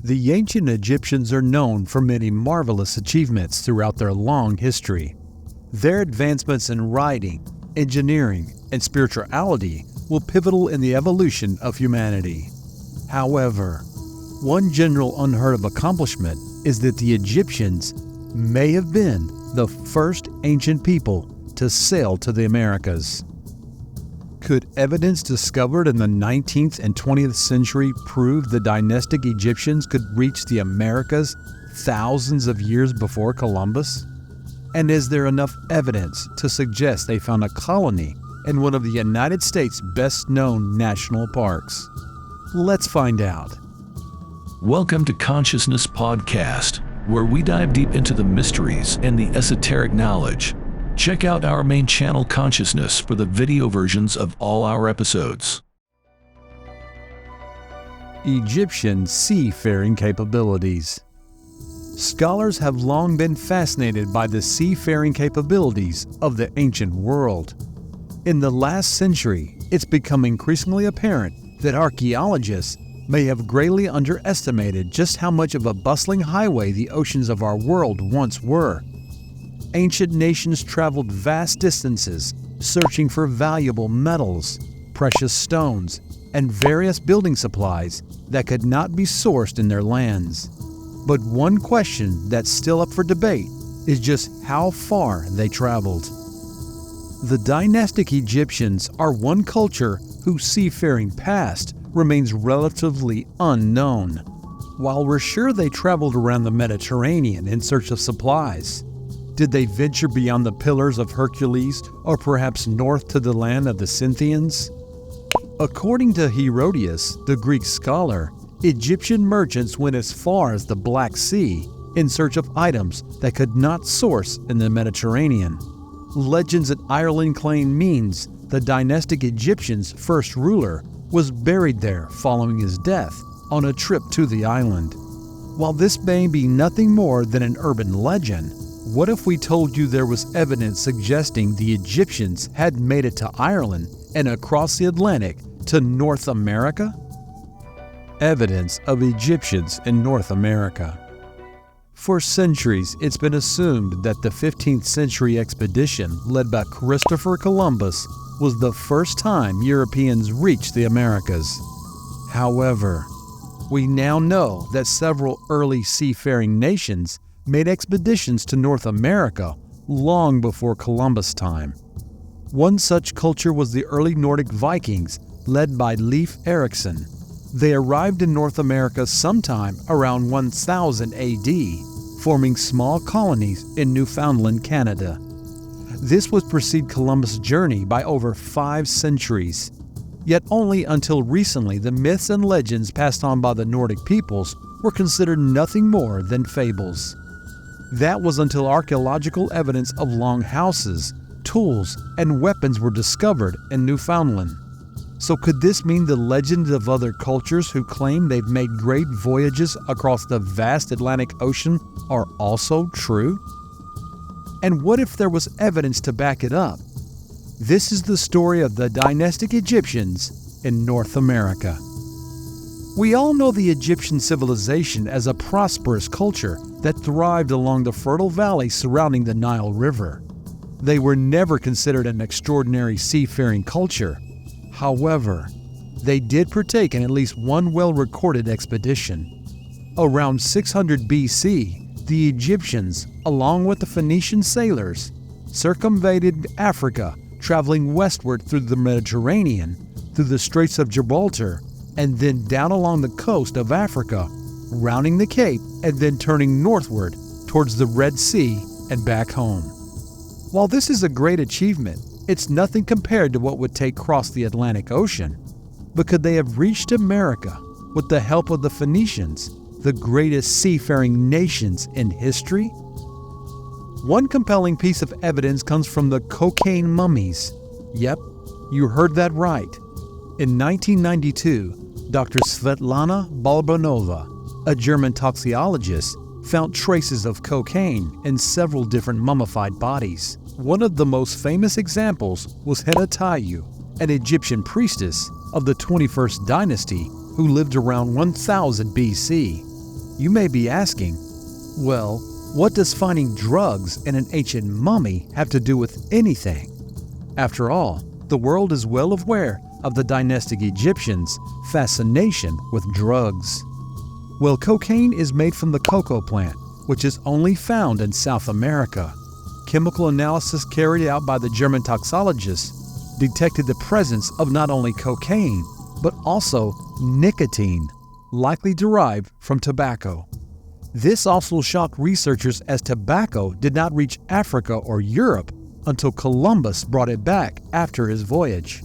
The ancient Egyptians are known for many marvelous achievements throughout their long history. Their advancements in writing, engineering, and spirituality were pivotal in the evolution of humanity. However, one general unheard of accomplishment is that the Egyptians may have been the first ancient people to sail to the Americas. Could evidence discovered in the 19th and 20th century prove the dynastic Egyptians could reach the Americas thousands of years before Columbus? And is there enough evidence to suggest they found a colony in one of the United States' best-known national parks? Let's find out. Welcome to Consciousness Podcast, where we dive deep into the mysteries and the esoteric knowledge. Check out our main channel Consciousness for the video versions of all our episodes. Egyptian seafaring capabilities. Scholars have long been fascinated by the seafaring capabilities of the ancient world. In the last century, it's become increasingly apparent that archaeologists may have greatly underestimated just how much of a bustling highway the oceans of our world once were. Ancient nations traveled vast distances, searching for valuable metals, precious stones, and various building supplies that could not be sourced in their lands. But one question that's still up for debate is just how far they traveled. The dynastic Egyptians are one culture whose seafaring past remains relatively unknown. While we're sure they traveled around the Mediterranean in search of supplies, did they venture beyond the Pillars of Hercules or perhaps north to the land of the Scythians? According to Herodotus, the Greek scholar, Egyptian merchants went as far as the Black Sea in search of items that could not source in the Mediterranean. Legends in Ireland claim means the dynastic Egyptians' first ruler was buried there following his death on a trip to the island. While this may be nothing more than an urban legend, what if we told you there was evidence suggesting the Egyptians had made it to Ireland and across the Atlantic to North America? Evidence of Egyptians in North America. For centuries, it's been assumed that the 15th century expedition led by Christopher Columbus was the first time Europeans reached the Americas. However, we now know that several early seafaring nations made expeditions to North America long before Columbus' time. One such culture was the early Nordic Vikings, led by Leif Erikson. They arrived in North America sometime around 1000 AD, forming small colonies in Newfoundland, Canada. This would precede Columbus' journey by over 5 centuries. Yet only until recently the myths and legends passed on by the Nordic peoples were considered nothing more than fables. That was until archaeological evidence of long houses, tools, and weapons were discovered in Newfoundland. So could this mean the legends of other cultures who claim they've made great voyages across the vast Atlantic Ocean are also true? And what if there was evidence to back it up? This is the story of the dynastic Egyptians in North America. We all know the Egyptian civilization as a prosperous culture that thrived along the fertile valleys surrounding the Nile River. They were never considered an extraordinary seafaring culture. However, they did partake in at least one well-recorded expedition. Around 600 BC, the Egyptians, along with the Phoenician sailors, circumvented Africa, traveling westward through the Mediterranean, through the Straits of Gibraltar, and then down along the coast of Africa, rounding the Cape and then turning northward towards the Red Sea and back home. While this is a great achievement, it's nothing compared to what would take across the Atlantic Ocean. But could they have reached America with the help of the Phoenicians, the greatest seafaring nations in history? One compelling piece of evidence comes from the cocaine mummies. Yep, you heard that right. In 1992, Dr. Svetlana Balbanova, a German toxicologist, found traces of cocaine in several different mummified bodies. One of the most famous examples was Hedatayu, an Egyptian priestess of the 21st dynasty who lived around 1000 BC. You may be asking, well, what does finding drugs in an ancient mummy have to do with anything? After all, the world is well aware of the Dynastic Egyptians' fascination with drugs. Well, cocaine is made from the cocoa plant, which is only found in South America. Chemical analysis carried out by the German toxicologists detected the presence of not only cocaine, but also nicotine, likely derived from tobacco. This also shocked researchers, as tobacco did not reach Africa or Europe until Columbus brought it back after his voyage.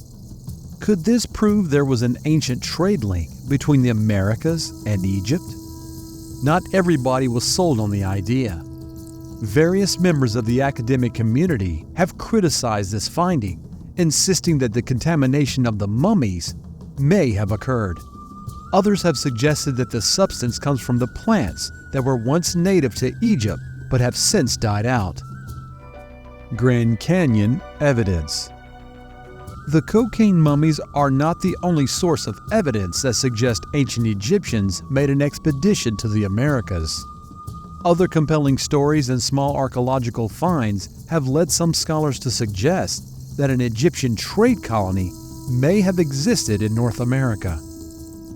Could this prove there was an ancient trade link between the Americas and Egypt? Not everybody was sold on the idea. Various members of the academic community have criticized this finding, insisting that the contamination of the mummies may have occurred. Others have suggested that the substance comes from the plants that were once native to Egypt but have since died out. Grand Canyon evidence. The cocaine mummies are not the only source of evidence that suggests ancient Egyptians made an expedition to the Americas. Other compelling stories and small archaeological finds have led some scholars to suggest that an Egyptian trade colony may have existed in North America.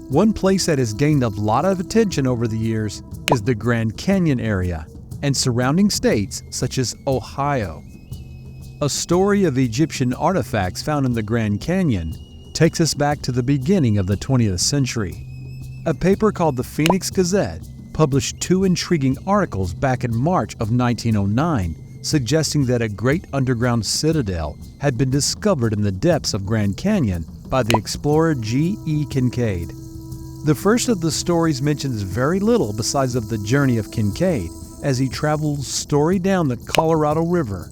One place that has gained a lot of attention over the years is the Grand Canyon area and surrounding states such as Ohio. A story of Egyptian artifacts found in the Grand Canyon takes us back to the beginning of the 20th century. A paper called the Phoenix Gazette published two intriguing articles back in March of 1909, suggesting that a great underground citadel had been discovered in the depths of Grand Canyon by the explorer G.E. Kincaid. The first of the stories mentions very little besides of the journey of Kincaid as he travels story down the Colorado River.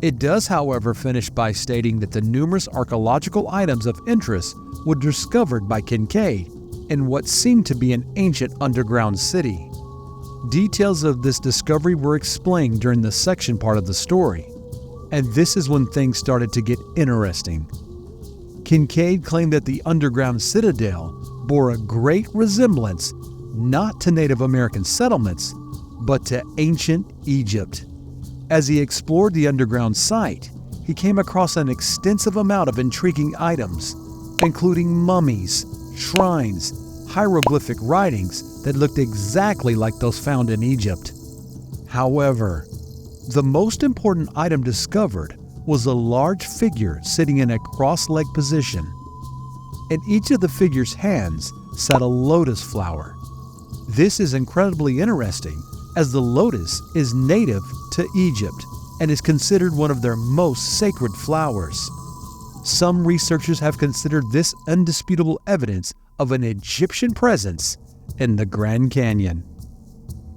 It does, however, finish by stating that the numerous archaeological items of interest were discovered by Kincaid in what seemed to be an ancient underground city. Details of this discovery were explained during the section part of the story, and this is when things started to get interesting. Kincaid claimed that the underground citadel bore a great resemblance not to Native American settlements, but to ancient Egypt. As he explored the underground site, he came across an extensive amount of intriguing items, including mummies, shrines, hieroglyphic writings that looked exactly like those found in Egypt. However, the most important item discovered was a large figure sitting in a cross-legged position. In each of the figure's hands sat a lotus flower. This is incredibly interesting, as the lotus is native to Egypt and is considered one of their most sacred flowers. Some researchers have considered this indisputable evidence of an Egyptian presence in the Grand Canyon.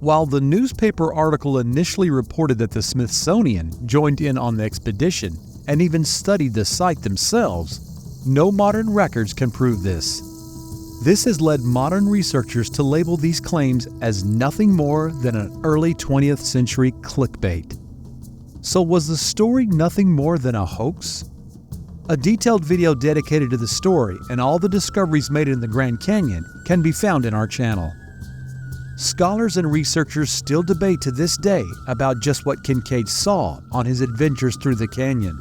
While the newspaper article initially reported that the Smithsonian joined in on the expedition and even studied the site themselves, no modern records can prove this. This has led modern researchers to label these claims as nothing more than an early 20th century clickbait. So was the story nothing more than a hoax? A detailed video dedicated to the story and all the discoveries made in the Grand Canyon can be found in our channel. Scholars and researchers still debate to this day about just what Kincaid saw on his adventures through the canyon.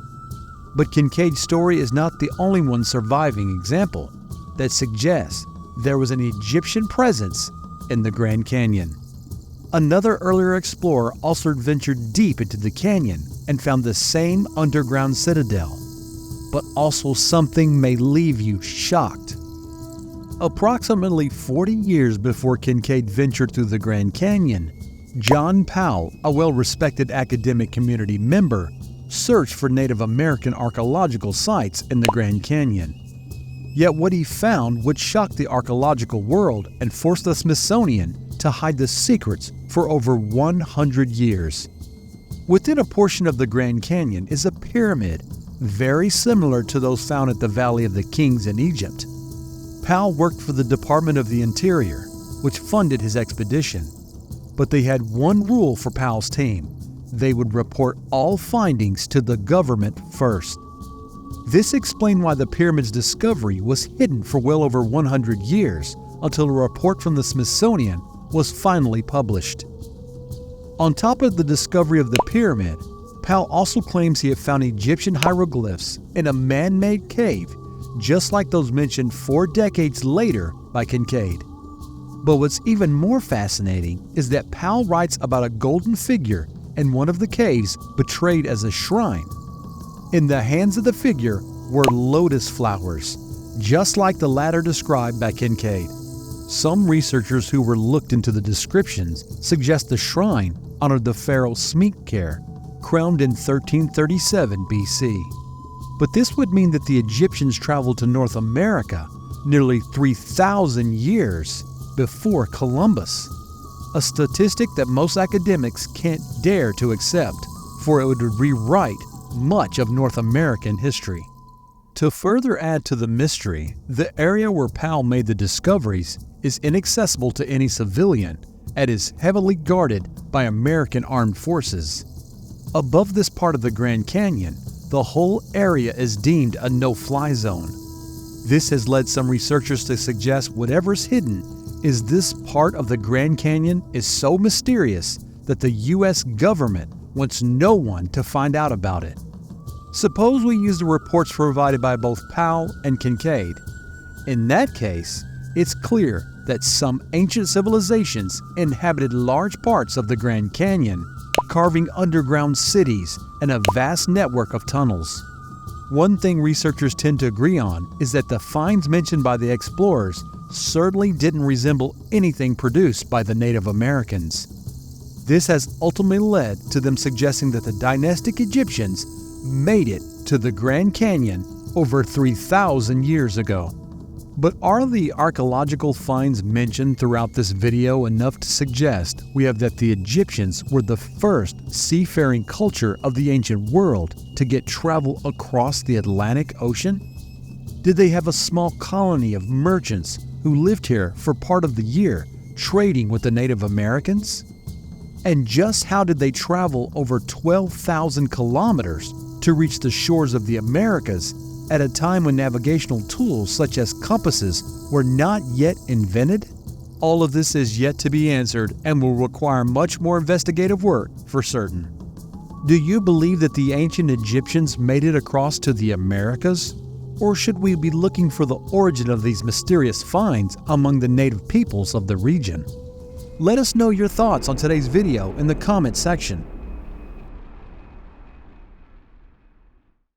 But Kincaid's story is not the only one surviving example that suggests there was an Egyptian presence in the Grand Canyon. Another earlier explorer also ventured deep into the canyon and found the same underground citadel, but also something may leave you shocked. Approximately 40 years before Kincaid ventured through the Grand Canyon, John Powell, a well-respected academic community member, searched for Native American archaeological sites in the Grand Canyon. Yet what he found would shock the archaeological world and force the Smithsonian to hide the secrets for over 100 years. Within a portion of the Grand Canyon is a pyramid, very similar to those found at the Valley of the Kings in Egypt. Powell worked for the Department of the Interior, which funded his expedition. But they had one rule for Powell's team: they would report all findings to the government first. This explained why the pyramid's discovery was hidden for well over 100 years until a report from the Smithsonian was finally published. On top of the discovery of the pyramid, Powell also claims he had found Egyptian hieroglyphs in a man-made cave, just like those mentioned 4 decades later by Kincaid. But what's even more fascinating is that Powell writes about a golden figure in one of the caves portrayed as a shrine. In the hands of the figure were lotus flowers, just like the latter described by Kincaid. Some researchers who looked into the descriptions suggest the shrine honored the pharaoh Smenkhkare, crowned in 1337 BC. But this would mean that the Egyptians traveled to North America nearly 3,000 years before Columbus, a statistic that most academics can't dare to accept, for it would rewrite much of North American history. To further add to the mystery, the area where Powell made the discoveries is inaccessible to any civilian and is heavily guarded by American armed forces. Above this part of the Grand Canyon, the whole area is deemed a no-fly zone. This has led some researchers to suggest whatever's hidden is this part of the Grand Canyon is so mysterious that the U.S. government wants no one to find out about it. Suppose we use the reports provided by both Powell and Kincaid. In that case, it's clear that some ancient civilizations inhabited large parts of the Grand Canyon, carving underground cities and a vast network of tunnels. One thing researchers tend to agree on is that the finds mentioned by the explorers certainly didn't resemble anything produced by the Native Americans. This has ultimately led to them suggesting that the Dynastic Egyptians made it to the Grand Canyon over 3,000 years ago. But are the archaeological finds mentioned throughout this video enough to suggest we have that the Egyptians were the first seafaring culture of the ancient world to get travel across the Atlantic Ocean? Did they have a small colony of merchants who lived here for part of the year, trading with the Native Americans? And just how did they travel over 12,000 kilometers to reach the shores of the Americas at a time when navigational tools such as compasses were not yet invented? All of this is yet to be answered and will require much more investigative work for certain. Do you believe that the ancient Egyptians made it across to the Americas? Or should we be looking for the origin of these mysterious finds among the native peoples of the region? Let us know your thoughts on today's video in the comment section.